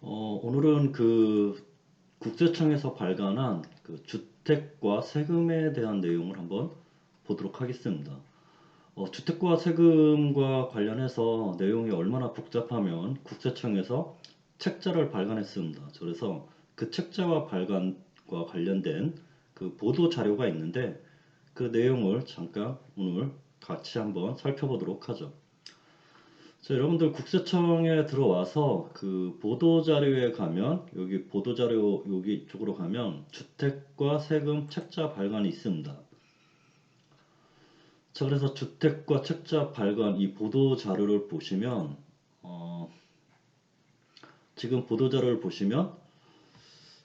오늘은 국세청에서 발간한 주택과 세금에 대한 내용을 한번 보도록 하겠습니다. 주택과 세금과 관련해서 내용이 얼마나 복잡하면 국세청에서 책자를 발간했습니다. 그래서 그 책자와 발간과 관련된 그 보도 자료가 있는데 그 내용을 잠깐 오늘 같이 한번 살펴보도록 하죠. 자, 여러분들 국세청에 들어와서 그 보도자료에 가면 여기 보도자료 여기 쪽으로 가면 주택과 세금 책자 발간이 있습니다. 자, 그래서 주택과 책자 발간 이 보도자료를 보시면 지금 보도자료를 보시면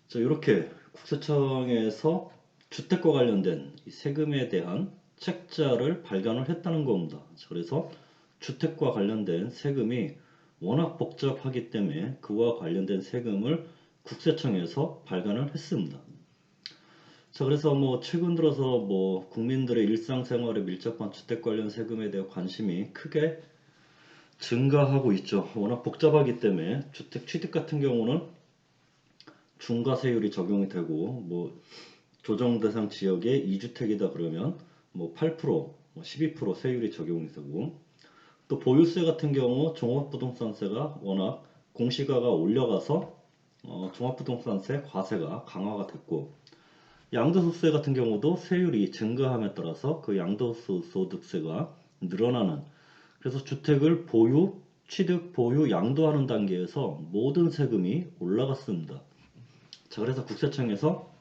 자, 이렇게 국세청에서 주택과 관련된 이 세금에 대한 책자를 발간을 했다는 겁니다. 자, 그래서 주택과 관련된 세금이 워낙 복잡하기 때문에 그와 관련된 세금을 국세청에서 발간을 했습니다. 자, 그래서 최근 들어서 국민들의 일상생활에 밀접한 주택 관련 세금에 대한 관심이 크게 증가하고 있죠. 워낙 복잡하기 때문에 주택 취득 같은 경우는 중과세율이 적용이 되고 조정 대상 지역에 2주택이다 그러면 8%, 12% 세율이 적용이 되고 또 보유세 같은 경우 종합부동산세가 워낙 공시가가 올려가서 종합부동산세 과세가 강화가 됐고 양도소득세 같은 경우도 세율이 증가함에 따라서 그 양도소득세가 늘어나는 그래서 주택을 보유, 취득, 보유, 양도하는 단계에서 모든 세금이 올라갔습니다. 자, 그래서 국세청에서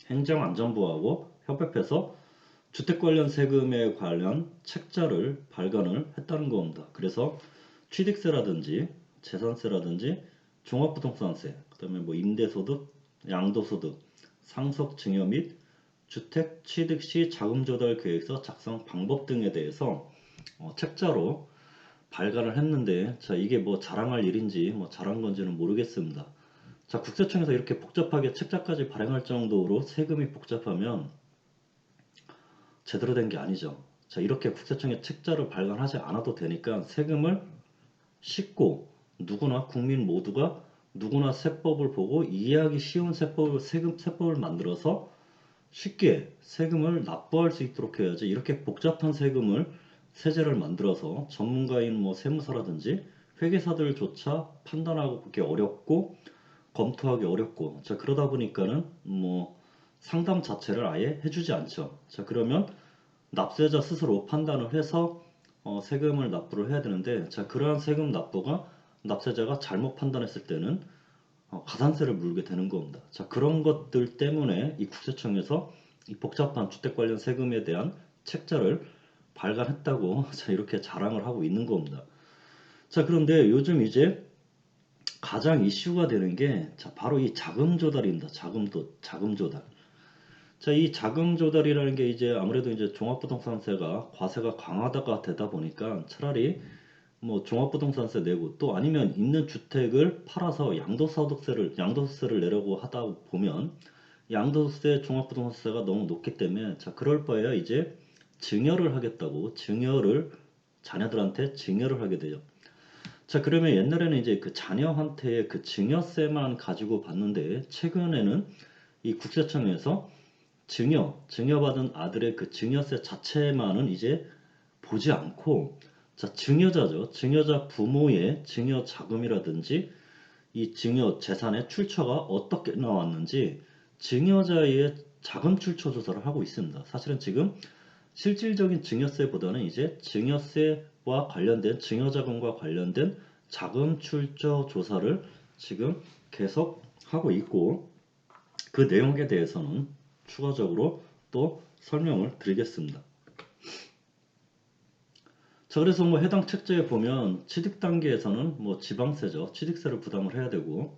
행정안전부하고 협업해서 주택 관련 세금에 관련 책자를 발간을 했다는 겁니다. 그래서 취득세라든지 재산세라든지 종합부동산세, 그다음에 임대소득, 양도소득, 상속증여 및 주택 취득 시 자금조달 계획서 작성 방법 등에 대해서 책자로 발간을 했는데 자, 이게 자랑할 일인지 잘한 건지는 모르겠습니다. 자, 국세청에서 이렇게 복잡하게 책자까지 발행할 정도로 세금이 복잡하면 제대로 된 게 아니죠. 자, 이렇게 국세청에 책자를 발간하지 않아도 되니까 세금을 쉽고 누구나 국민 모두가 누구나 세법을 보고 이해하기 쉬운 세법을 만들어서 쉽게 세금을 납부할 수 있도록 해야지 이렇게 복잡한 세제를 만들어서 전문가인 세무사라든지 회계사들조차 판단하고 그게 어렵고 검토하기 어렵고 자 그러다 보니까는 상담 자체를 아예 해주지 않죠. 자 그러면 납세자 스스로 판단을 해서 세금을 납부를 해야 되는데 자 그러한 세금 납부가 납세자가 잘못 판단했을 때는 가산세를 물게 되는 겁니다. 자 그런 것들 때문에 이 국세청에서 이 복잡한 주택 관련 세금에 대한 책자를 발간했다고 자 이렇게 자랑을 하고 있는 겁니다. 자 그런데 요즘 이제 가장 이슈가 되는 게 자, 바로 이 자금 조달입니다. 자금 조달. 자, 이 자금 조달이라는 게 이제 아무래도 이제 종합부동산세가 과세가 강화가 되다 보니까 차라리 종합부동산세 내고 또 아니면 있는 주택을 팔아서 양도소득세를 내려고 하다 보면 양도세 종합부동산세가 너무 높기 때문에 자, 그럴 바에야 이제 자녀들한테 증여를 하게 되죠. 자, 그러면 옛날에는 이제 그 자녀한테 그 증여세만 가지고 봤는데 최근에는 이 국세청에서 증여받은 아들의 그 증여세 자체만은 이제 보지 않고 자, 증여자죠. 증여자 부모의 증여 자금이라든지 이 증여 재산의 출처가 어떻게 나왔는지 증여자의 자금 출처 조사를 하고 있습니다. 사실은 지금 실질적인 증여세보다는 이제 증여세와 관련된 증여자금과 관련된 자금 출처 조사를 지금 계속 하고 있고 그 내용에 대해서는 추가적으로 또 설명을 드리겠습니다. 자, 그래서 해당 책자에 보면 취득 단계에서는 지방세죠. 취득세를 부담을 해야 되고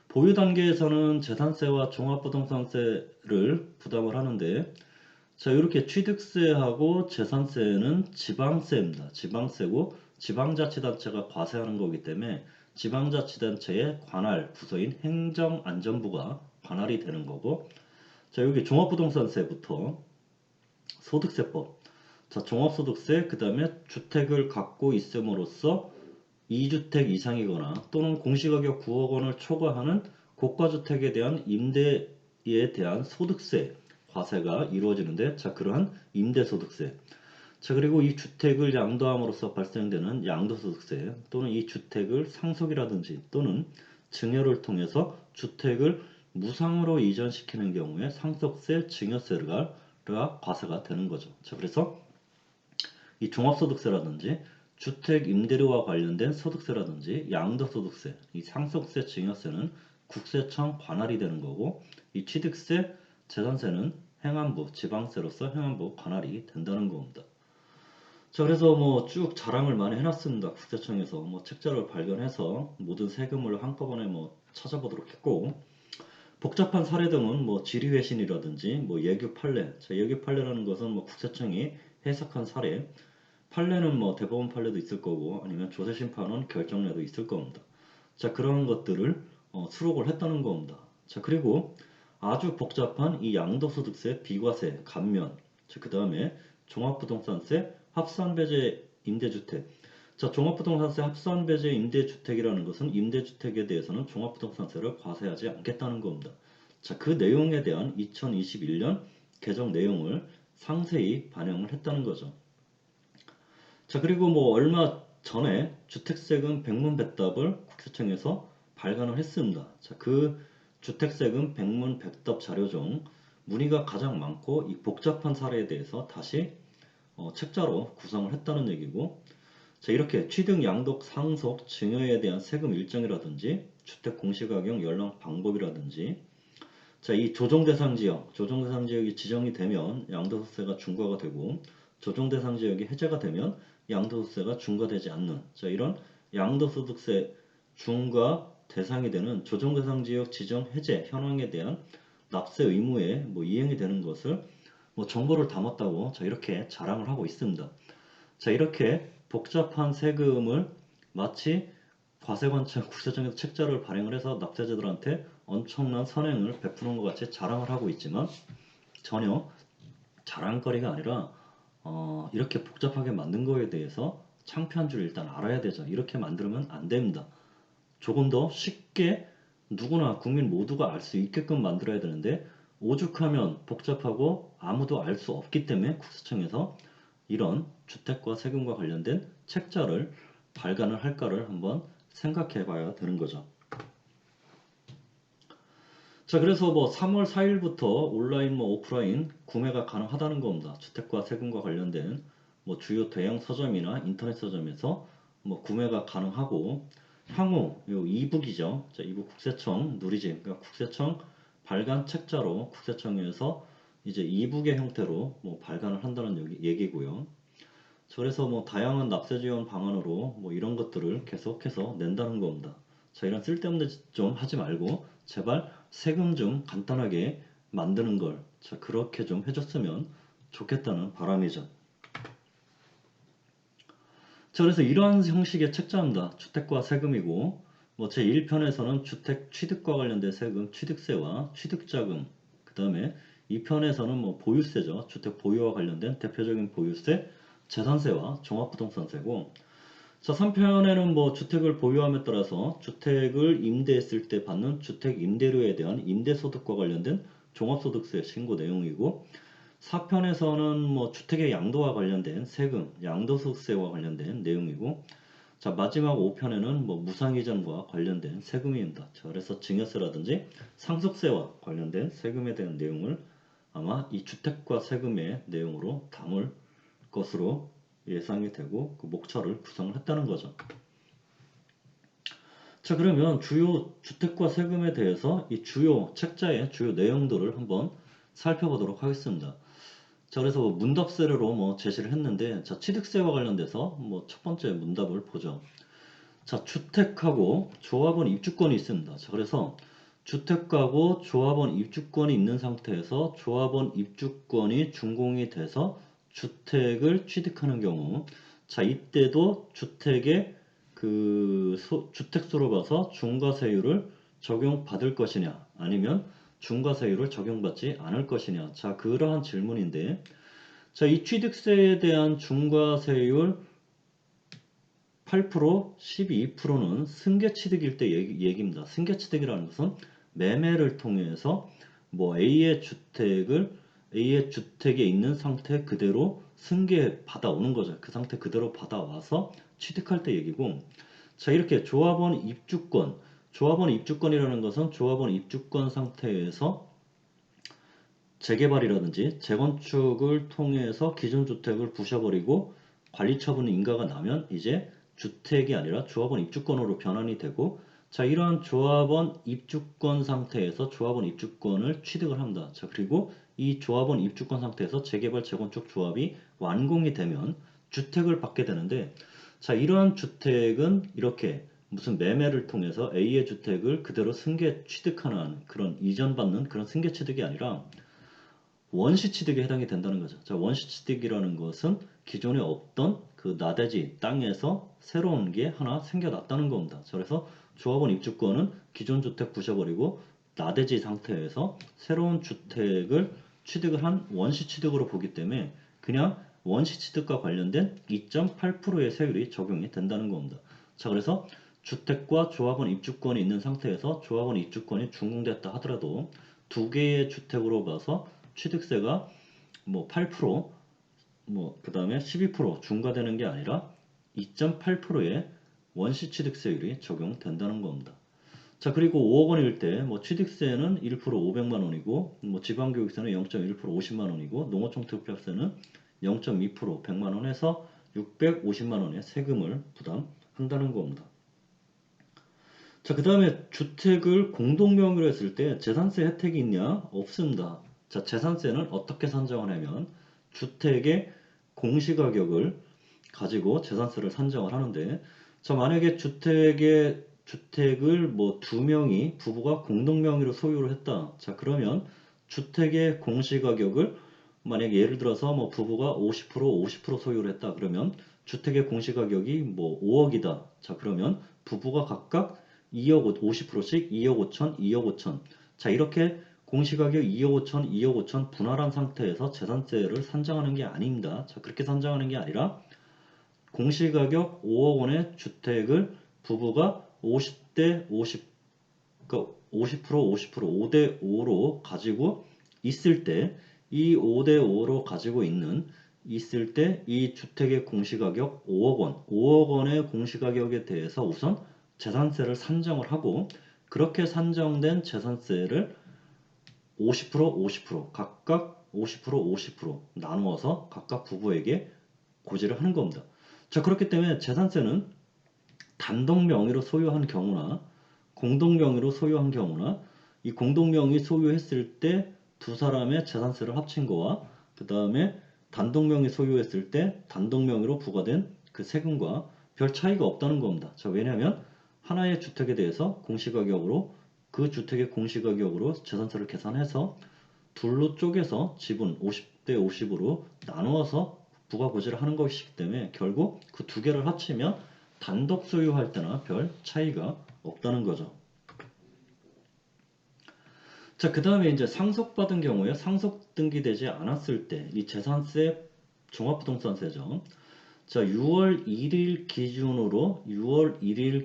보유 단계에서는 재산세와 종합부동산세를 부담을 하는데 자, 이렇게 취득세하고 재산세는 지방세입니다. 지방세고 지방자치단체가 과세하는 거기 때문에 지방자치단체의 관할 부서인 행정안전부가 관할이 되는 거고 자, 여기 종합부동산세부터 소득세법 자, 종합소득세 그 다음에 주택을 갖고 있음으로써 2주택 이상이거나 또는 공시가격 9억 원을 초과하는 고가주택에 대한 임대에 대한 소득세 과세가 이루어지는데, 자, 그러한 임대소득세. 자, 그리고 이 주택을 양도함으로써 발생되는 양도소득세, 또는 이 주택을 상속이라든지 또는 증여를 통해서 주택을 무상으로 이전시키는 경우에 상속세, 증여세가 과세가 되는 거죠. 자, 그래서 이 종합소득세라든지 주택 임대료와 관련된 소득세라든지 양도소득세, 이 상속세, 증여세는 국세청 관할이 되는 거고, 이 취득세, 재산세는 행안부, 지방세로서 행안부 관할이 된다는 겁니다. 자, 그래서 뭐 쭉 자랑을 많이 해놨습니다. 국세청에서 뭐 책자를 발견해서 모든 세금을 한꺼번에 뭐 찾아보도록 했고, 복잡한 사례 등은 뭐 지리회신이라든지 뭐 예규 판례. 자, 예규 판례라는 것은 뭐 국세청이 해석한 사례. 판례는 뭐 대법원 판례도 있을 거고 아니면 조세심판원 결정례도 있을 겁니다. 자, 그런 것들을 수록을 했다는 겁니다. 자, 그리고 아주 복잡한 이 양도소득세, 비과세, 감면, 그 다음에 종합부동산세, 합산배제 임대주택. 자, 종합부동산세 합산배제 임대주택이라는 것은 임대주택에 대해서는 종합부동산세를 과세하지 않겠다는 겁니다. 자, 그 내용에 대한 2021년 개정 내용을 상세히 반영을 했다는 거죠. 자, 그리고 뭐 얼마 전에 주택세금 백문백답을 국세청에서 발간을 했습니다. 자, 그 주택세금 백문백답 자료 중 문의가 가장 많고 이 복잡한 사례에 대해서 다시 책자로 구성을 했다는 얘기고, 자, 이렇게 취득, 양독, 상속, 증여에 대한 세금 일정이라든지 주택 공시가격 열람 방법이라든지, 자, 이 조정대상 지역이 지정이 되면 양도소득세가 중과가 되고, 조정대상 지역이 해제가 되면 양도소득세가 중과되지 않는, 자, 이런 양도소득세 중과 대상이 되는 조정대상 지역 지정 해제 현황에 대한 납세 의무에 뭐 이행이 되는 것을 뭐 정보를 담았다고, 자, 이렇게 자랑을 하고 있습니다. 자, 이렇게 복잡한 세금을 마치 과세관청 국세청에서 책자를 발행을 해서 납세자들한테 엄청난 선행을 베푸는 것 같이 자랑을 하고 있지만, 전혀 자랑거리가 아니라 이렇게 복잡하게 만든 거에 대해서 창피한 줄 일단 알아야 되죠. 이렇게 만들면 안 됩니다. 조금 더 쉽게 누구나 국민 모두가 알 수 있게끔 만들어야 되는데, 오죽하면 복잡하고 아무도 알 수 없기 때문에 국세청에서 이런 주택과 세금과 관련된 책자를 발간을 할까를 한번 생각해 봐야 되는 거죠. 자, 그래서 뭐 3월 4일부터 온라인 뭐 오프라인 구매가 가능하다는 겁니다. 주택과 세금과 관련된 뭐 주요 대형 서점이나 인터넷 서점에서 뭐 구매가 가능하고, 향후 요 이북이죠. 자, 이북 국세청 누리집, 그러니까 국세청 발간 책자로 국세청에서 이제 이북의 형태로 뭐 발간을 한다는 얘기고요. 그래서 뭐 다양한 납세 지원 방안으로 뭐 이런 것들을 계속해서 낸다는 겁니다. 자, 이런 쓸데없는 짓 좀 하지 말고 제발 세금 좀 간단하게 만드는 걸, 자, 그렇게 좀 해줬으면 좋겠다는 바람이죠. 자, 그래서 이러한 형식의 책자입니다. 주택과 세금이고, 뭐 제1편에서는 주택 취득과 관련된 세금, 취득세와 취득자금, 그 다음에 2편에서는 뭐 보유세죠. 주택 보유와 관련된 대표적인 보유세, 재산세와 종합부동산세고, 자, 3편에는 뭐 주택을 보유함에 따라서 주택을 임대했을 때 받는 주택 임대료에 대한 임대소득과 관련된 종합소득세 신고 내용이고, 4편에서는 뭐 주택의 양도와 관련된 세금, 양도소득세와 관련된 내용이고, 자, 마지막 5편에는 뭐 무상이전과 관련된 세금입니다. 자, 그래서 증여세라든지 상속세와 관련된 세금에 대한 내용을 아마 이 주택과 세금의 내용으로 담을 것으로 예상이 되고 그 목차를 구성을 했다는 거죠. 자, 그러면 주요 주택과 세금에 대해서 이 주요 책자의 주요 내용들을 한번 살펴보도록 하겠습니다. 자, 그래서 뭐 문답세로 뭐 제시를 했는데, 자, 취득세와 관련돼서 뭐 첫 번째 문답을 보죠. 자, 주택하고 조합원 입주권이 있습니다. 자, 그래서 주택하고 조합원 입주권이 있는 상태에서 조합원 입주권이 준공이 돼서 주택을 취득하는 경우, 자, 이때도 주택의 주택수로 봐서 중과세율을 적용받을 것이냐, 아니면 중과세율을 적용받지 않을 것이냐. 자, 그러한 질문인데, 자, 이 취득세에 대한 중과세율 8%, 12%는 승계취득일 때 얘기입니다. 승계취득이라는 것은 매매를 통해서 뭐 A의 주택에 있는 상태 그대로 승계 받아오는 거죠. 그 상태 그대로 받아와서 취득할 때 얘기고, 자, 이렇게 조합원 입주권이라는 것은 조합원 입주권 상태에서 재개발이라든지 재건축을 통해서 기존 주택을 부셔버리고 관리 처분 인가가 나면 이제 주택이 아니라 조합원 입주권으로 변환이 되고, 자, 이러한 조합원 입주권 상태에서 조합원 입주권을 취득을 합니다. 자, 그리고 이 조합원 입주권 상태에서 재개발 재건축 조합이 완공이 되면 주택을 받게 되는데, 자, 이러한 주택은 이렇게 무슨 매매를 통해서 A의 주택을 그대로 승계 취득하는 그런 이전받는 그런 승계 취득이 아니라 원시 취득에 해당이 된다는 거죠. 자, 원시 취득이라는 것은 기존에 없던 그 나대지 땅에서 새로운 게 하나 생겨났다는 겁니다. 자, 그래서 조합원 입주권은 기존 주택 부셔버리고 나대지 상태에서 새로운 주택을 취득을 한 원시 취득으로 보기 때문에 그냥 원시 취득과 관련된 2.8%의 세율이 적용이 된다는 겁니다. 자, 그래서 주택과 조합원 입주권이 있는 상태에서 조합원 입주권이 준공됐다 하더라도 두 개의 주택으로 봐서 취득세가 뭐 8%, 뭐 그 다음에 12% 중과되는 게 아니라 2.8%의 원시 취득세율이 적용된다는 겁니다. 자, 그리고 5억 원일 때 뭐 취득세는 1% 500만 원이고 뭐 지방교육세는 0.1% 50만 원이고 농어촌특별세는 0.2% 100만 원에서 650만 원의 세금을 부담한다는 겁니다. 자, 그 다음에 주택을 공동명의로 했을 때 재산세 혜택이 있냐? 없습니다. 자, 재산세는 어떻게 산정을 하면 주택의 공시가격을 가지고 재산세를 산정을 하는데, 자, 만약에 주택을 뭐 두 명이 부부가 공동명의로 소유를 했다. 자, 그러면 주택의 공시가격을 만약에 예를 들어서 뭐 부부가 50% 소유를 했다. 그러면 주택의 공시가격이 뭐 5억이다. 자, 그러면 부부가 각각 2억 50%씩 2억 5천, 2억 5천. 자, 이렇게 공시가격 2억 5천, 2억 5천 분할한 상태에서 재산세를 산정하는 게 아닙니다. 자, 그렇게 산정하는 게 아니라 공시가격 5억 원의 주택을 부부가 50대 50, 그러니까 50%, 5대 5로 가지고 있을 때, 이 5대 5로 가지고 있을 때 이 주택의 공시가격 5억 원, 5억 원의 공시가격에 대해서 우선 재산세를 산정을 하고, 그렇게 산정된 재산세를 50% 각각 50% 나누어서 각각 부부에게 고지를 하는 겁니다. 자, 그렇기 때문에 재산세는 단독 명의로 소유한 경우나 공동 명의로 소유한 경우나 이 공동 명의 소유했을 때 두 사람의 재산세를 합친 거와 그 다음에 단독 명의 소유했을 때 단독 명의로 부과된 그 세금과 별 차이가 없다는 겁니다. 자, 왜냐하면 하나의 주택에 대해서 공시가격으로 그 주택의 공시가격으로 재산세를 계산해서 둘로 쪼개서 지분 50대 50으로 나누어서 부가고지를 하는 것이기 때문에 결국 그 두 개를 합치면 단독 소유할 때나 별 차이가 없다는 거죠. 자, 그 다음에 이제 상속받은 경우에 상속 등기되지 않았을 때 이 재산세 종합부동산세죠. 자, 6월 1일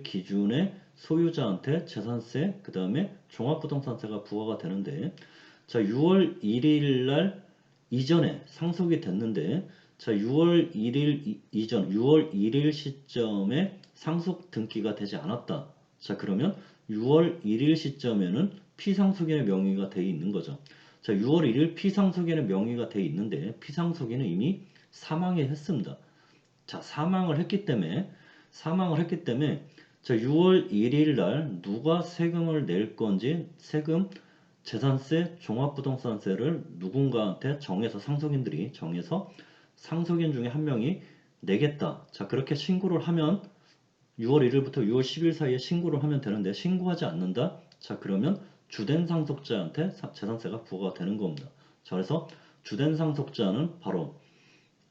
기준에 소유자한테 재산세, 그 다음에 종합부동산세가 부과가 되는데, 자, 6월 1일 날 이전에 상속이 됐는데, 자, 6월 1일 시점에 상속 등기가 되지 않았다. 자, 그러면 6월 1일 시점에는 피상속인의 명의가 돼 있는 거죠. 자, 6월 1일 피상속인의 명의가 돼 있는데 피상속인은 이미 사망을 했습니다. 자, 사망을 했기 때문에 자, 6월 1일 날 누가 세금을 낼 건지 재산세, 종합부동산세를 누군가한테 정해서 상속인들이 정해서 상속인 중에 한 명이 내겠다. 자, 그렇게 신고를 하면 6월 1일부터 6월 10일 사이에 신고를 하면 되는데 신고하지 않는다? 자, 그러면 주된 상속자한테 재산세가 부과가 되는 겁니다. 자, 그래서 주된 상속자는 바로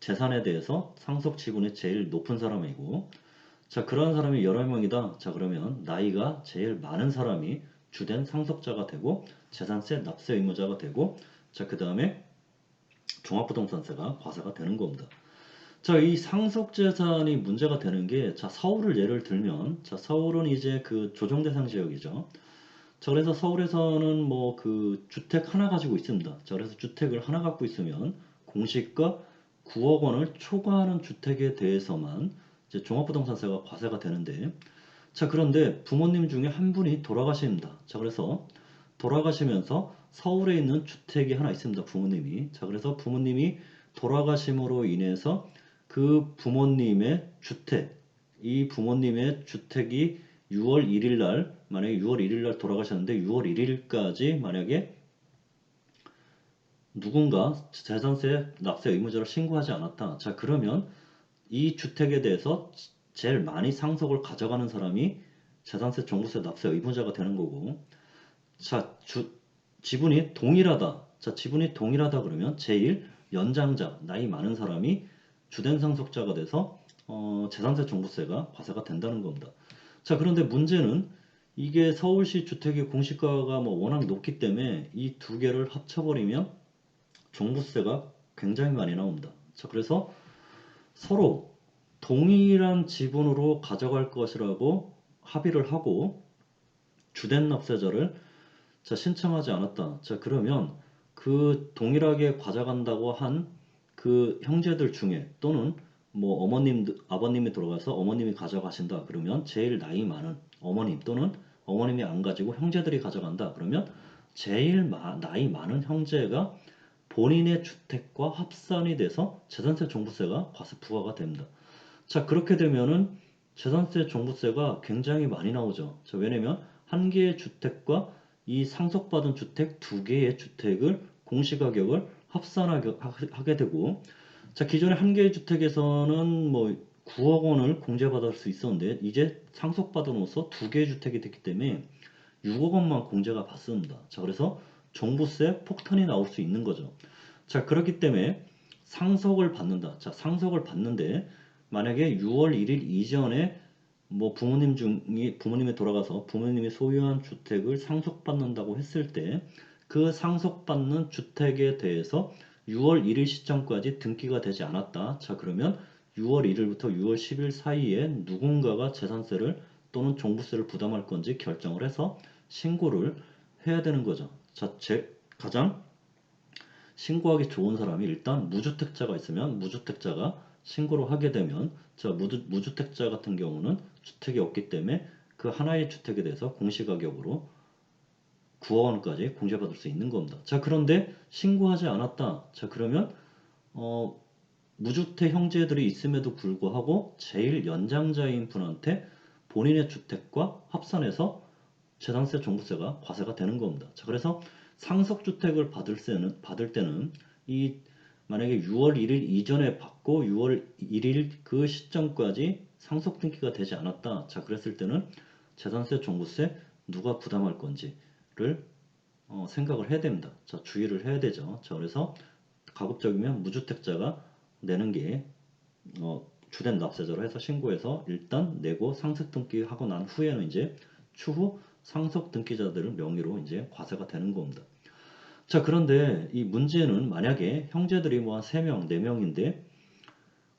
재산에 대해서 상속 지분이 제일 높은 사람이고, 자, 그러한 사람이 여러 명이다. 자, 그러면 나이가 제일 많은 사람이 주된 상속자가 되고 재산세 납세 의무자가 되고, 자, 그 다음에 종합부동산세가 과세가 되는 겁니다. 자, 이 상속재산이 문제가 되는 게, 자, 서울을 예를 들면, 자, 서울은 이제 그 조정대상 지역이죠. 자, 그래서 서울에서는 뭐 그 주택 하나 가지고 있습니다. 자, 그래서 주택을 하나 갖고 있으면 공시가 9억 원을 초과하는 주택에 대해서만 이제 종합부동산세가 과세가 되는데, 자, 그런데 부모님 중에 한 분이 돌아가십니다. 자, 그래서 돌아가시면서 서울에 있는 주택이 하나 있습니다. 부모님이. 자, 그래서 부모님이 돌아가심으로 인해서 그 부모님의 주택, 이 부모님의 주택이 6월 1일 날, 만약에 6월 1일 날 돌아가셨는데 6월 1일까지 만약에 누군가 재산세 납세 의무자를 신고하지 않았다. 자, 그러면 이 주택에 대해서 제일 많이 상속을 가져가는 사람이 재산세 종부세 납세 의무자가 되는 거고, 자, 지분이 동일하다. 자, 지분이 동일하다 그러면 제일 연장자, 나이 많은 사람이 주된 상속자가 돼서 재산세 종부세가 과세가 된다는 겁니다. 자, 그런데 문제는 이게 서울시 주택의 공시가가 뭐 워낙 높기 때문에 이 두 개를 합쳐버리면 종부세가 굉장히 많이 나옵니다. 자, 그래서 서로 동일한 지분으로 가져갈 것이라고 합의를 하고 주된 납세자를 자, 신청하지 않았다. 자, 그러면 그 동일하게 가져간다고 한 그 형제들 중에 또는 뭐 아버님이 돌아가서 어머님이 가져가신다. 그러면 제일 나이 많은 어머님 또는 어머님이 안 가지고 형제들이 가져간다. 그러면 제일 나이 많은 형제가 본인의 주택과 합산이 돼서 재산세 종부세가 과세 부과가 됩니다. 자, 그렇게 되면은 재산세 종부세가 굉장히 많이 나오죠. 자, 왜냐면 한 개의 주택과 이 상속받은 주택 두 개의 주택을 공시가격을 합산하게 되고, 자, 기존에 한 개의 주택에서는 뭐 9억 원을 공제받을 수 있었는데 이제 상속받아놓아서 두 개의 주택이 됐기 때문에 6억 원만 공제가 받습니다. 자, 그래서 종부세 폭탄이 나올 수 있는 거죠. 자, 그렇기 때문에 상속을 받는다. 자, 상속을 받는데 만약에 6월 1일 이전에 뭐 부모님이 돌아가서 부모님이 소유한 주택을 상속받는다고 했을 때 그 상속받는 주택에 대해서 6월 1일 시점까지 등기가 되지 않았다. 자, 그러면 6월 1일부터 6월 10일 사이에 누군가가 재산세를 또는 종부세를 부담할 건지 결정을 해서 신고를 해야 되는 거죠. 자, 가장 신고하기 좋은 사람이 일단 무주택자가 있으면 무주택자가 신고를 하게 되면, 자, 무주택자 같은 경우는 주택이 없기 때문에 그 하나의 주택에 대해서 공시가격으로 9억 원까지 공제받을 수 있는 겁니다. 자, 그런데 신고하지 않았다. 자, 그러면 어, 무주택 형제들이 있음에도 불구하고 제일 연장자인 분한테 본인의 주택과 합산해서 재산세 종부세가 과세가 되는 겁니다. 자, 그래서 상속주택을 받을 때는 이 만약에 6월 1일 이전에 받고 6월 1일 그 시점까지 상속 등기가 되지 않았다. 자, 그랬을 때는 재산세 종부세 누가 부담할 건지를 생각을 해야 됩니다. 자, 주의를 해야 되죠. 자, 그래서 가급적이면 무주택자가 내는 게 주된 납세자로 해서 신고해서 일단 내고 상속 등기하고 난 후에는 이제 추후 상속 등기자들을 명의로 이제 과세가 되는 겁니다. 자, 그런데 이 문제는 만약에 형제들이 뭐 한 3명, 4명인데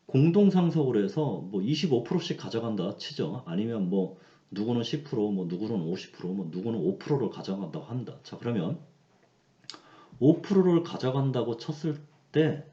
공동 상속을 해서 뭐 25%씩 가져간다 치죠. 아니면 뭐 누구는 10%, 뭐 누구는 50%, 뭐 누구는 5%를 가져간다고 한다. 자, 그러면 5%를 가져간다고 쳤을 때,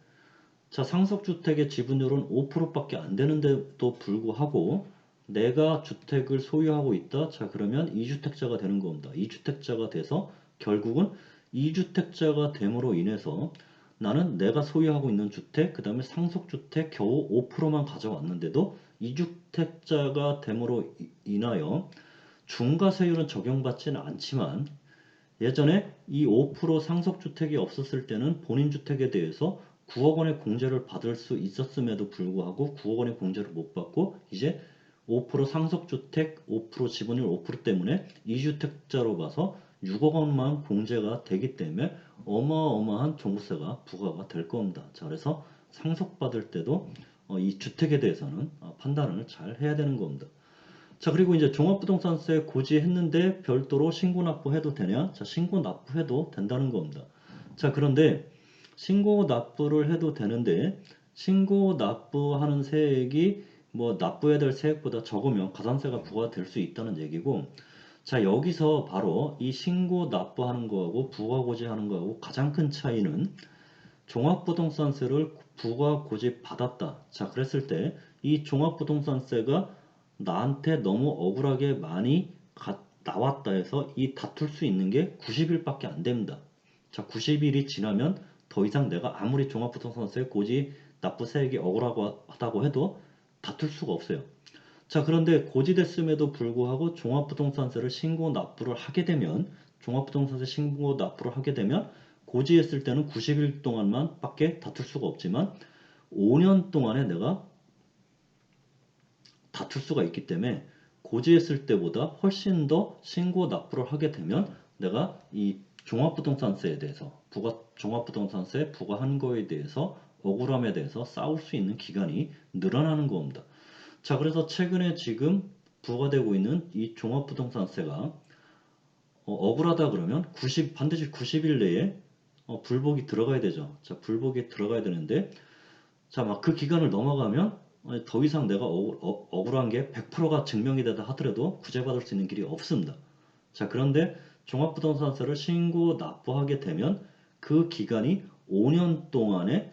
자, 상속주택의 지분율은 5%밖에 안 되는데도 불구하고 내가 주택을 소유하고 있다. 자, 그러면 2주택자가 되는 겁니다. 2주택자가 돼서 결국은 2주택자가 됨으로 인해서 나는 내가 소유하고 있는 주택, 그 다음에 상속주택 겨우 5%만 가져왔는데도 2주택자가 됨으로 인하여 중과세율은 적용받지는 않지만 예전에 이 5% 상속주택이 없었을 때는 본인 주택에 대해서 9억 원의 공제를 받을 수 있었음에도 불구하고 9억 원의 공제를 못 받고 이제 5% 상속주택, 5% 지분율 5% 때문에 2주택자로 봐서 6억 원만 공제가 되기 때문에 어마어마한 종부세가 부과가 될 겁니다. 자, 그래서 상속받을 때도 이 주택에 대해서는 판단을 잘 해야 되는 겁니다. 자, 그리고 이제 종합부동산세 고지했는데 별도로 신고 납부해도 되냐? 자, 신고 납부해도 된다는 겁니다. 자, 그런데 신고 납부를 해도 되는데 신고 납부하는 세액이 뭐 납부해야 될 세액보다 적으면 가산세가 부과될 수 있다는 얘기고, 자, 여기서 바로 이 신고 납부하는 거하고 부가고지하는 거하고 가장 큰 차이는 종합부동산세를 부가고지 받았다. 자, 그랬을 때 이 종합부동산세가 나한테 너무 억울하게 많이 나왔다 해서 이 다툴 수 있는 게 90일밖에 안 됩니다. 자, 90일이 지나면 더 이상 내가 아무리 종합부동산세 고지 납부 세액이 억울하다고 해도 다툴 수가 없어요. 자, 그런데 고지됐음에도 불구하고 종합부동산세를 신고 납부를 하게 되면, 종합부동산세 신고 납부를 하게 되면 고지했을 때는 90일 동안만 밖에 다툴 수가 없지만 5년 동안에 내가 다툴 수가 있기 때문에 고지했을 때보다 훨씬 더 신고 납부를 하게 되면 내가 이 종합부동산세에 대해서 종합부동산세 부과한 거에 대해서 억울함에 대해서 싸울 수 있는 기간이 늘어나는 겁니다. 자, 그래서 최근에 지금 부과되고 있는 이 종합부동산세가 억울하다 그러면 반드시 90일 내에 불복이 들어가야 되죠. 자, 불복이 들어가야 되는데, 자, 막 그 기간을 넘어가면 더 이상 내가 억울한 게 100%가 증명이 되다 하더라도 구제받을 수 있는 길이 없습니다. 자, 그런데 종합부동산세를 신고 납부하게 되면 그 기간이 5년 동안에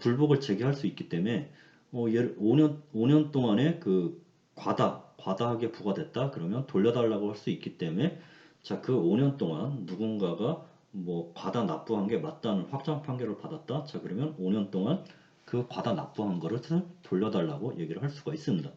불복을 제기할 수 있기 때문에 5년 동안에 그 과다하게 부과됐다 그러면 돌려달라고 할 수 있기 때문에, 자, 그 5년 동안 누군가가 뭐 과다 납부한 게 맞다는 확정 판결을 받았다. 자, 그러면 5년 동안 그 과다 납부한 거를 돌려달라고 얘기를 할 수가 있습니다.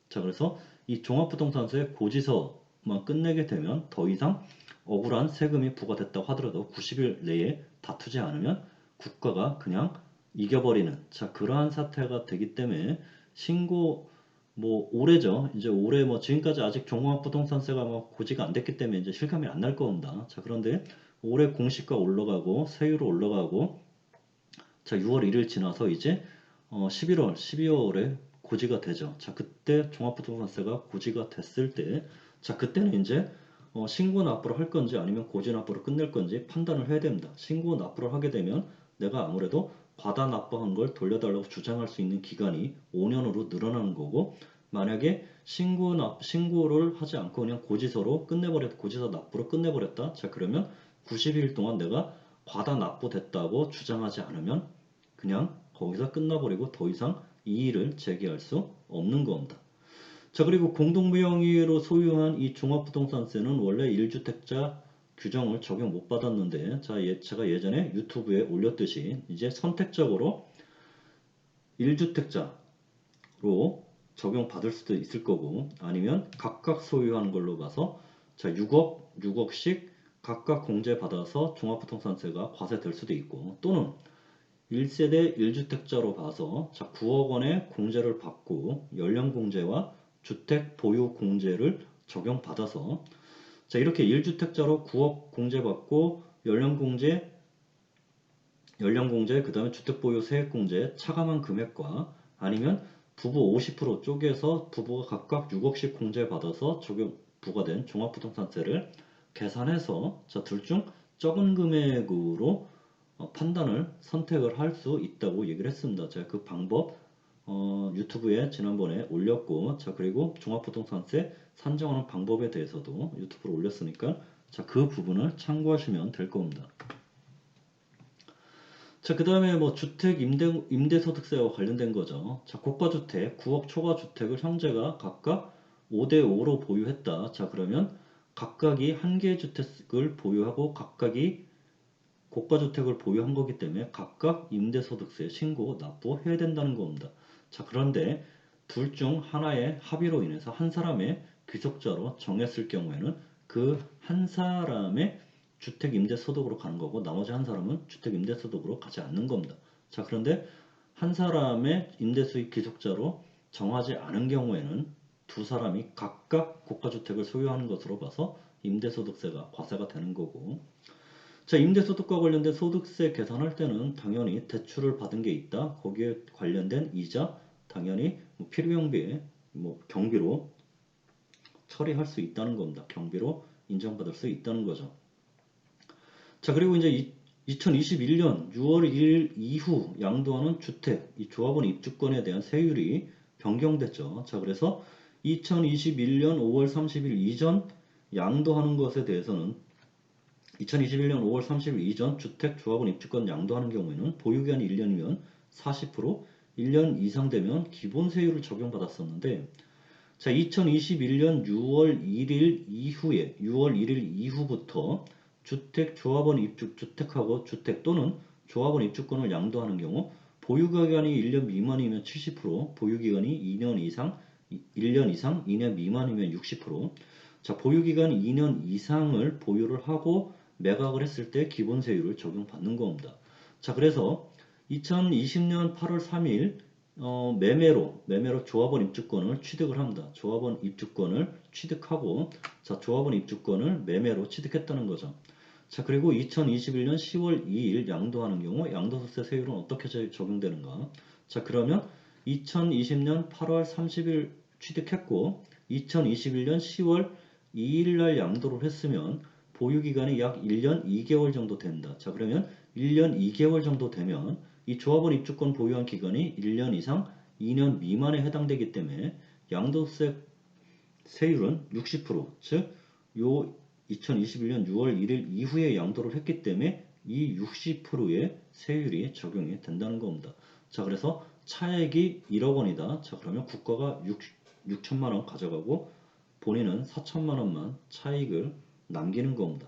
자, 그래서 이 종합부동산세 고지서만 끝내게 되면 더 이상 억울한 세금이 부과됐다고 하더라도 90일 내에 다투지 않으면 국가가 그냥 이겨버리는, 자, 그러한 사태가 되기 때문에 신고 뭐 올해죠. 이제 올해 뭐 지금까지 아직 종합부동산세가 뭐 고지가 안 됐기 때문에 이제 실감이 안 날 겁니다. 자, 그런데 올해 공시가 올라가고 세율 올라가고, 자, 6월 1일 지나서 이제 11월, 12월에 고지가 되죠. 자, 그때 종합부동산세가 고지가 됐을 때, 자, 그때는 이제 신고 납부를 할 건지 아니면 고지 납부를 끝낼 건지 판단을 해야 됩니다. 신고 납부를 하게 되면 내가 아무래도 과다 납부한 걸 돌려달라고 주장할 수 있는 기간이 5년으로 늘어나는 거고, 만약에 신고를 하지 않고 그냥 고지서 납부로 끝내버렸다. 자, 그러면 90일 동안 내가 과다 납부됐다고 주장하지 않으면 그냥 거기서 끝나버리고 더 이상 이의를 제기할 수 없는 겁니다. 자, 그리고 공동부영위로 소유한 이 종합부동산세는 원래 1주택자 규정을 적용 못 받았는데, 자, 제가 예전에 유튜브에 올렸듯이 이제 선택적으로 1주택자로 적용받을 수도 있을 거고, 아니면 각각 소유한 걸로 봐서 자, 6억씩 각각 공제받아서 종합부동산세가 과세될 수도 있고, 또는 1세대 1주택자로 봐서 자, 9억 원의 공제를 받고 연령공제와 주택 보유 공제를 적용받아서, 자, 이렇게 1주택자로 9억 공제받고 연령공제 그 다음에 주택 보유 세액공제 차감한 금액과, 아니면 부부 50% 쪼개서 부부가 각각 6억씩 공제받아서 부과된 종합부동산세를 계산해서 자, 둘 중 적은 금액으로 선택을 할 수 있다고 얘기를 했습니다. 제가 그 방법 유튜브에 지난번에 올렸고, 자, 그리고 종합부동산세 산정하는 방법에 대해서도 유튜브로 올렸으니까 자, 그 부분을 참고하시면 될 겁니다. 자, 그 다음에 뭐 주택 임대소득세와 관련된 거죠. 자, 고가주택 9억 초과 주택을 형제가 각각 5대5로 보유했다. 자, 그러면 각각이 한 개의 주택을 보유하고 각각이 고가주택을 보유한 거기 때문에 각각 임대소득세 신고 납부해야 된다는 겁니다. 자, 그런데 둘 중 하나의 합의로 인해서 한 사람의 귀속자로 정했을 경우에는 그 한 사람의 주택 임대소득으로 가는 거고, 나머지 한 사람은 주택 임대소득으로 가지 않는 겁니다. 자, 그런데 한 사람의 임대수익 귀속자로 정하지 않은 경우에는 두 사람이 각각 고가주택을 소유하는 것으로 봐서 임대소득세가 과세가 되는 거고, 자, 임대소득과 관련된 소득세 계산할 때는 당연히 대출을 받은 게 있다. 거기에 관련된 이자 당연히 뭐 필요경비에 뭐 경비로 처리할 수 있다는 겁니다. 경비로 인정받을 수 있다는 거죠. 자, 그리고 이제 2021년 6월 1일 이후 양도하는 주택, 이 조합원 입주권에 대한 세율이 변경됐죠. 자, 그래서 2021년 5월 30일 이전 양도하는 것에 대해서는 2021년 5월 30일 이전 주택 조합원 입주권 양도하는 경우에는 보유기간이 1년이면 40%, 1년 이상 되면 기본 세율을 적용받았었는데, 자, 2021년 6월 1일 이후에 6월 1일 이후부터 주택 조합원 입주 주택하고 주택 또는 조합원 입주권을 양도하는 경우 보유기간이 1년 미만이면 70%, 보유기간이 2년 이상 1년 이상 2년 미만이면 60%. 자, 보유기간 2년 이상을 보유를 하고 매각을 했을 때 기본 세율을 적용받는 겁니다. 자, 그래서 2020년 8월 3일 매매로 조합원 입주권을 취득을 합니다. 조합원 입주권을 취득하고, 자, 조합원 입주권을 매매로 취득했다는 거죠. 자, 그리고 2021년 10월 2일 양도하는 경우 양도소득세 세율은 어떻게 적용되는가? 자, 그러면 2020년 8월 30일 취득했고 2021년 10월 2일 날 양도를 했으면 보유기간이 약 1년 2개월 정도 된다. 자, 그러면 1년 2개월 정도 되면 이 조합원 입주권 보유한 기간이 1년 이상 2년 미만에 해당되기 때문에 양도세 세율은 60%, 즉 요 2021년 6월 1일 이후에 양도를 했기 때문에 이 60%의 세율이 적용이 된다는 겁니다. 자, 그래서 차액이 1억 원이다. 자, 그러면 국가가 6천만 원 가져가고 본인은 4천만 원만 차익을 남기는 겁니다.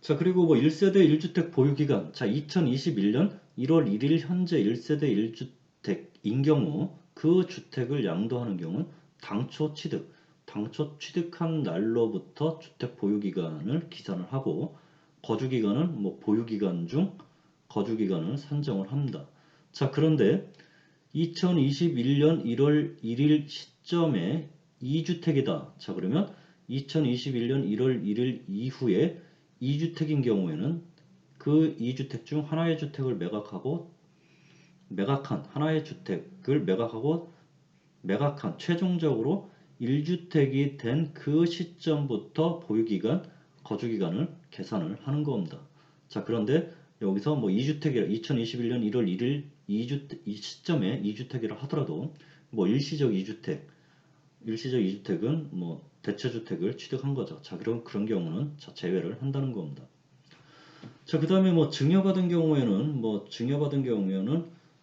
자, 그리고 뭐 1세대 1주택 보유기간. 자, 2021년 1월 1일 현재 1세대 1주택인 경우 그 주택을 양도하는 경우는 당초 취득한 날로부터 주택 보유기간을 기산을 하고 거주기간은 뭐 보유기간 중 거주기간을 산정을 합니다. 자, 그런데 2021년 1월 1일 시점에 2주택이다. 자, 그러면 2021년 1월 1일 이후에 2주택인 경우에는 그 2주택 중 하나의 주택을 하나의 주택을 매각한 최종적으로 1주택이 된 그 시점부터 보유기간, 거주기간을 계산을 하는 겁니다. 자, 그런데 여기서 뭐 2주택이라 2021년 1월 1일 이 시점에 2주택이라 하더라도 뭐 일시적 2주택은 뭐 대체주택을 취득한 거죠. 자, 그런 경우는 제외를 한다는 겁니다. 자, 그 다음에 뭐 증여받은 경우에는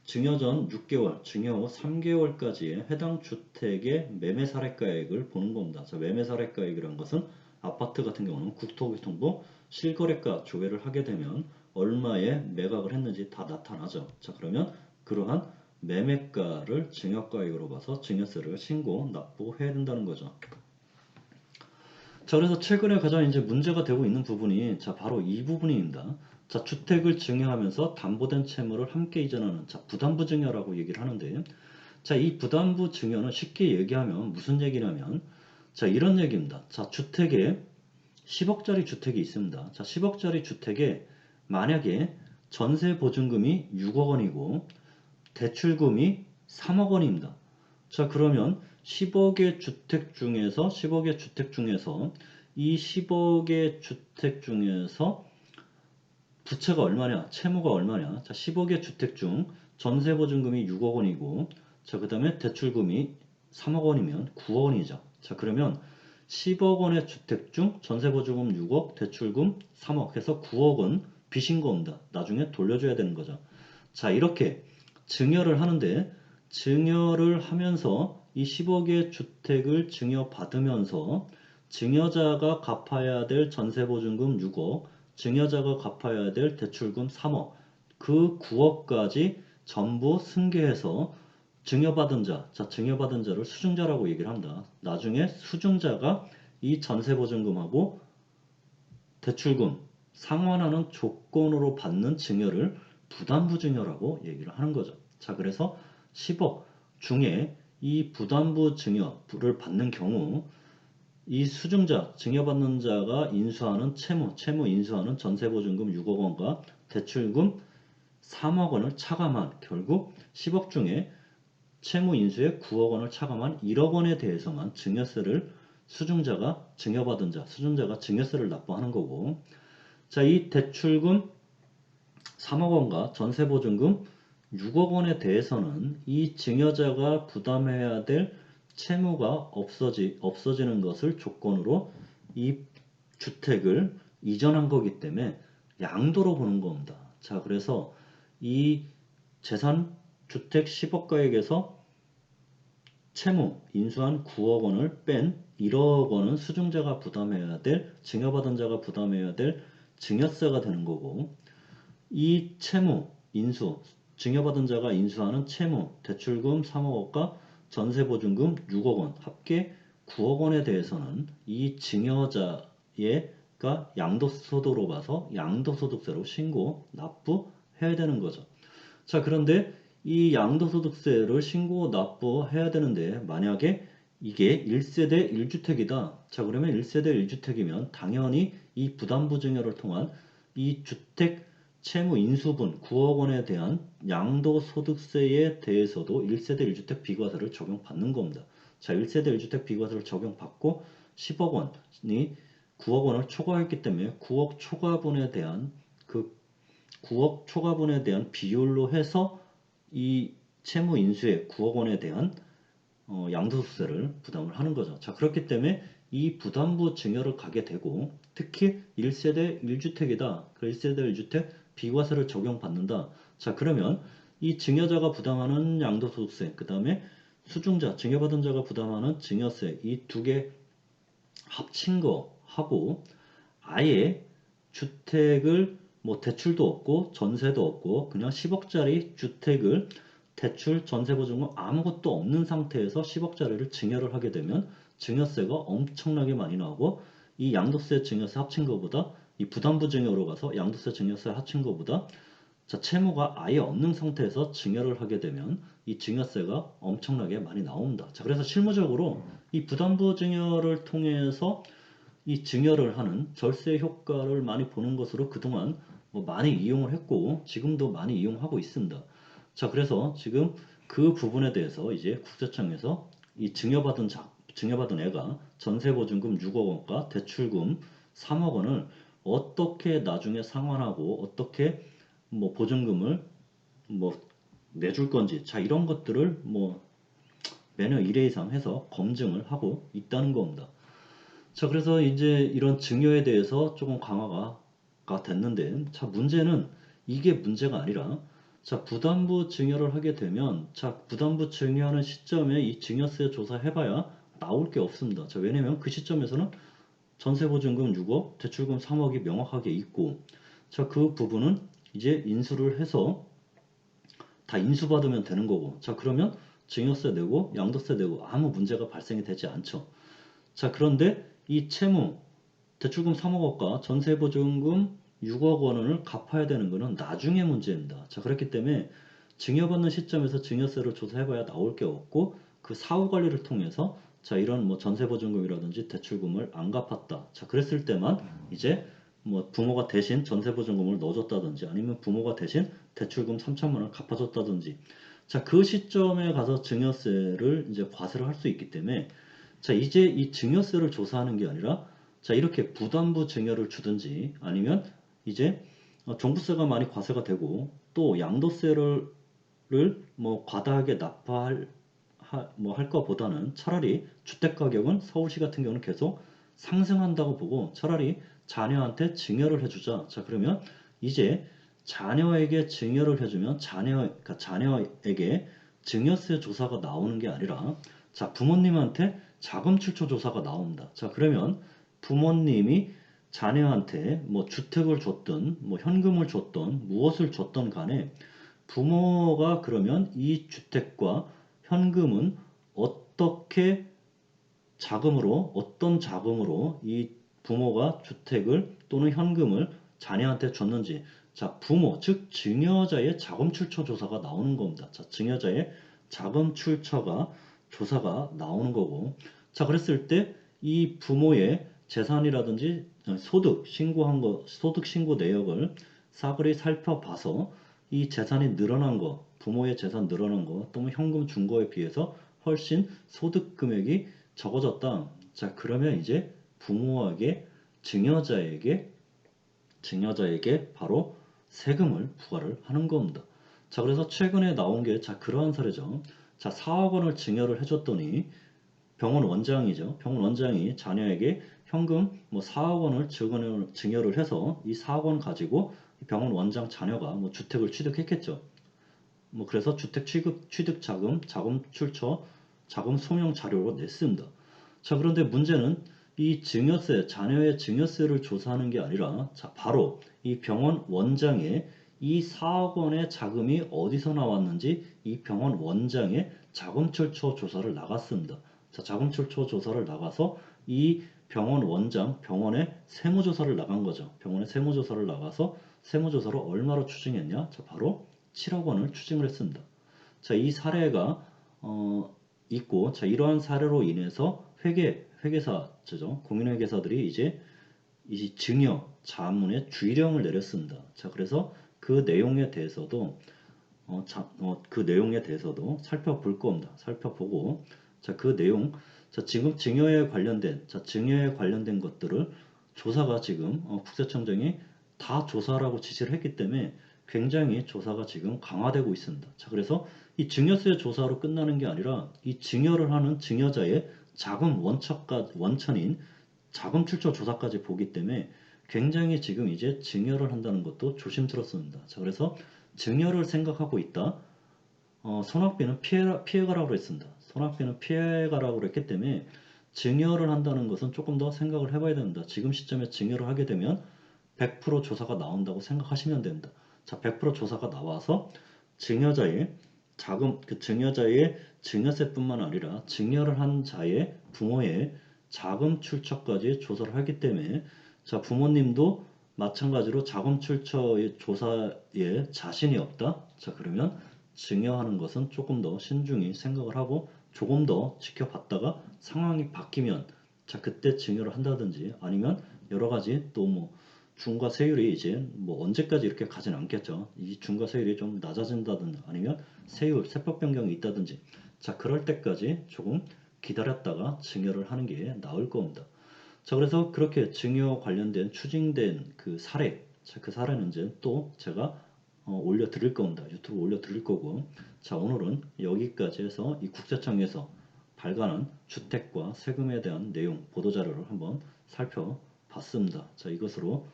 증여 전 6개월, 증여 후 3개월까지의 해당 주택의 매매 사례가액을 보는 겁니다. 자, 매매 사례가액이라는 것은 아파트 같은 경우는 국토교통부 실거래가 조회를 하게 되면 얼마에 매각을 했는지 다 나타나죠. 자, 그러면 그러한 매매가를 증여가액으로 봐서 증여세를 신고 납부해야 된다는 거죠. 자, 그래서 최근에 가장 이제 문제가 되고 있는 부분이 바로 이 부분입니다. 자, 주택을 증여하면서 담보된 채무를 함께 이전하는 부담부 증여라고 얘기를 하는데, 자, 이 부담부 증여는 쉽게 얘기하면 무슨 얘기냐면, 자, 이런 얘기입니다. 자, 주택에 10억짜리 주택이 있습니다. 자, 10억짜리 주택에 만약에 전세 보증금이 6억 원이고 대출금이 3억 원입니다. 자, 그러면 10억의 주택 중에서 이 10억의 주택 중에서 부채가 얼마냐, 채무가 얼마냐. 자, 10억의 주택 중 전세 보증금이 6억 원이고, 자, 그 다음에 대출금이 3억 원이면 9억 원이죠. 자, 그러면 10억 원의 주택 중 전세 보증금 6억, 대출금 3억 해서 9억은 빚인 겁니다. 나중에 돌려줘야 되는 거죠. 자, 이렇게 증여를 하는데, 증여를 하면서 이 10억의 주택을 증여받으면서 증여자가 갚아야 될 전세보증금 6억, 증여자가 갚아야 될 대출금 3억, 그 9억까지 전부 승계해서 증여받은 자를 수증자라고 얘기를 합니다. 나중에 수증자가 이 전세보증금하고 대출금 상환하는 조건으로 받는 증여를 부담부 증여라고 얘기를 하는 거죠. 자, 그래서 10억 중에 이 부담부 증여를 받는 경우 이 수증자, 증여받는 자가 인수하는 채무 인수하는 전세보증금 6억 원과 대출금 3억 원을 차감한 결국 10억 중에 채무 인수에 9억 원을 차감한 1억 원에 대해서만 증여세를 수증자가 증여받은 자, 수증자가 증여세를 납부하는 거고, 자, 이 대출금 3억 원과 전세보증금 6억 원에 대해서는 이 증여자가 부담해야 될 채무가 없어지는 것을 조건으로 이 주택을 이전한 거기 때문에 양도로 보는 겁니다. 자, 그래서 이 재산 주택 10억가액에서 채무 인수한 9억 원을 뺀 1억 원은 수중자가 부담해야 될, 증여받은 자가 부담해야 될 증여세가 되는 거고, 이 채무 인수, 증여받은 자가 인수하는 채무, 대출금 3억 원과 전세보증금 6억 원, 합계 9억 원에 대해서는 이 증여자가 양도소득으로 봐서 양도소득세로 신고, 납부해야 되는 거죠. 자, 그런데 이 양도소득세를 신고 납부해야 되는데 만약에 이게 1세대 1주택이다. 자, 그러면 1세대 1주택이면 당연히 이 부담부 증여를 통한 이 주택 채무 인수분 9억 원에 대한 양도소득세에 대해서도 1세대 1주택 비과세를 적용받는 겁니다. 자, 1세대 1주택 비과세를 적용받고 10억 원이 9억 원을 초과했기 때문에 9억 초과분에 대한 그 9억 초과분에 대한 비율로 해서 이 채무 인수의 9억 원에 대한 양도소득세를 부담을 하는 거죠. 자, 그렇기 때문에 이 부담부 증여를 가게 되고 특히 1세대 1주택이다. 그 1세대 1주택 비과세를 적용받는다. 자, 그러면 이 증여자가 부담하는 양도소득세, 그 다음에 수중자, 증여받은 자가 부담하는 증여세 이 두 개 합친 거 하고 아예 주택을 뭐 대출도 없고 전세도 없고 그냥 10억짜리 주택을 대출 전세보증금 아무것도 없는 상태에서 10억짜리를 증여를 하게 되면 증여세가 엄청나게 많이 나오고 이 양도세 증여세 합친 것보다 이 부담부 증여로 가서 양도세 증여세 합친 것보다 자, 채무가 아예 없는 상태에서 증여를 하게 되면 이 증여세가 엄청나게 많이 나옵니다. 자, 그래서 실무적으로 이 부담부 증여를 통해서 이 증여를 하는 절세 효과를 많이 보는 것으로 그동안 뭐 많이 이용을 했고 지금도 많이 이용하고 있습니다. 자, 그래서 지금 그 부분에 대해서 이제 국세청에서 이 증여받은 애가 전세보증금 6억 원과 대출금 3억 원을 어떻게 나중에 상환하고 어떻게 뭐 보증금을 뭐 내줄 건지 자 이런 것들을 뭐 매년 1회 이상 해서 검증을 하고 있다는 겁니다. 자, 그래서 이제 이런 증여에 대해서 조금 강화가 됐는데, 자, 문제는 이게 문제가 아니라, 자, 부담부 증여를 하게 되면, 자, 부담부 증여하는 시점에 이 증여세 조사해봐야 나올 게 없습니다. 자, 왜냐면 그 시점에서는 전세보증금 6억, 대출금 3억이 명확하게 있고, 자, 그 부분은 이제 인수를 해서 다 인수받으면 되는 거고, 자, 그러면 증여세 내고 양도세 내고 아무 문제가 발생이 되지 않죠. 자, 그런데 이 채무, 대출금 3억 원과 전세보증금 6억 원을 갚아야 되는 것은 나중에 문제입니다. 자, 그렇기 때문에 증여받는 시점에서 증여세를 조사해봐야 나올 게 없고 그 사후 관리를 통해서 자, 이런 뭐 전세보증금이라든지 대출금을 안 갚았다. 자, 그랬을 때만 이제 뭐 부모가 대신 전세보증금을 넣어줬다든지 아니면 부모가 대신 대출금 3천만 원을 갚아줬다든지 자, 그 시점에 가서 증여세를 이제 과세를 할 수 있기 때문에 자, 이제 이 증여세를 조사하는 게 아니라 자, 이렇게 부담부 증여를 주든지 아니면 이제 종부세가 많이 과세가 되고 또 양도세를 뭐 과다하게 납부할 뭐 할 것보다는 차라리 주택 가격은 서울시 같은 경우는 계속 상승한다고 보고 차라리 자녀한테 증여를 해주자. 자, 그러면 이제 자녀에게 증여를 해주면 그러니까 자녀에게 증여세 조사가 나오는 게 아니라 자, 부모님한테 자금 출처 조사가 나옵니다. 자, 그러면 부모님이 자녀한테 뭐 주택을 줬든 뭐 현금을 줬든 무엇을 줬든 간에 부모가 그러면 이 주택과 현금은 어떻게 어떤 자금으로 이 부모가 주택을 또는 현금을 자녀한테 줬는지 자, 부모, 즉 증여자의 자금 출처 조사가 나오는 겁니다. 자, 증여자의 자금 출처가 조사가 나오는 거고 자, 그랬을 때 이 부모의 재산이라든지 소득 신고 내역을 싸그리 살펴봐서 이 재산이 늘어난 거, 부모의 재산 늘어난 거, 또는 현금 준 거에 비해서 훨씬 소득 금액이 적어졌다. 자, 그러면 이제 부모에게, 증여자에게 증여자에게 바로 세금을 부과를 하는 겁니다. 자, 그래서 최근에 나온 게 자, 그러한 사례죠. 자, 4억 원을 증여를 해줬더니 병원 원장이죠. 병원 원장이 자녀에게 현금 뭐 4억 원을 증여를 해서 이 4억 원 가지고 병원 원장 자녀가 뭐 주택을 취득했겠죠. 뭐 그래서 주택 취득 자금, 자금 출처, 자금 소명 자료로 냈습니다. 자, 그런데 문제는 이 증여세, 자녀의 증여세를 조사하는 게 아니라 자, 바로 이 병원 원장의 이 4억 원의 자금이 어디서 나왔는지 이 병원 원장의 자금 출처 조사를 나갔습니다. 자, 자금 출처 조사를 나가서 이 병원 원장, 병원의 세무조사를 나간 거죠. 병원의 세무조사를 나가서 세무조사로 얼마로 추징했냐? 자, 바로 7억 원을 추징을 했습니다. 자, 이 사례가 있고, 자, 이러한 사례로 인해서 회계사죠. 공인회계사들이 이제 이 증여 자문에 주의령을 내렸습니다. 자, 그래서 그 내용에 대해서도 그 내용에 대해서도 살펴볼 겁니다. 살펴보고, 자, 그 내용, 자, 지금 증여에 관련된 것들을 조사가 지금 국세청장이 다 조사라고 지시를 했기 때문에 굉장히 조사가 지금 강화되고 있습니다. 자, 그래서 이 증여세 조사로 끝나는 게 아니라 이 증여를 하는 증여자의 자금 원천인 자금 출처 조사까지 보기 때문에 굉장히 지금 이제 증여를 한다는 것도 조심스럽습니다. 자, 그래서 증여를 생각하고 있다. 손학비는 피해가라고 했습니다. 손학비는 피해가라고 했기 때문에 증여를 한다는 것은 조금 더 생각을 해봐야 됩니다. 지금 시점에 증여를 하게 되면 100% 조사가 나온다고 생각하시면 됩니다. 자, 100% 조사가 나와서 증여자의 그 증여자의 증여세뿐만 아니라 증여를 한 자의 부모의 자금 출처까지 조사를 하기 때문에 자, 부모님도 마찬가지로 자금 출처의 조사에 자신이 없다. 자, 그러면 증여하는 것은 조금 더 신중히 생각을 하고 조금 더 지켜봤다가 상황이 바뀌면 자, 그때 증여를 한다든지 아니면 여러 가지 또 뭐 중과 세율이 이제 뭐 언제까지 이렇게 가진 않겠죠. 이 중과 세율이 좀 낮아진다든지 아니면 세법 변경이 있다든지 자, 그럴 때까지 조금 기다렸다가 증여를 하는 게 나을 겁니다. 자, 그래서 그렇게 증여 관련된 추징된 그 사례, 자, 그 사례는 이제 또 제가 올려드릴 겁니다. 유튜브 올려드릴 거고. 자, 오늘은 여기까지 해서 이 국세청에서 발간한 주택과 세금에 대한 내용, 보도자료를 한번 살펴봤습니다. 자, 이것으로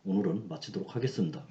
오늘은 마치도록 하겠습니다.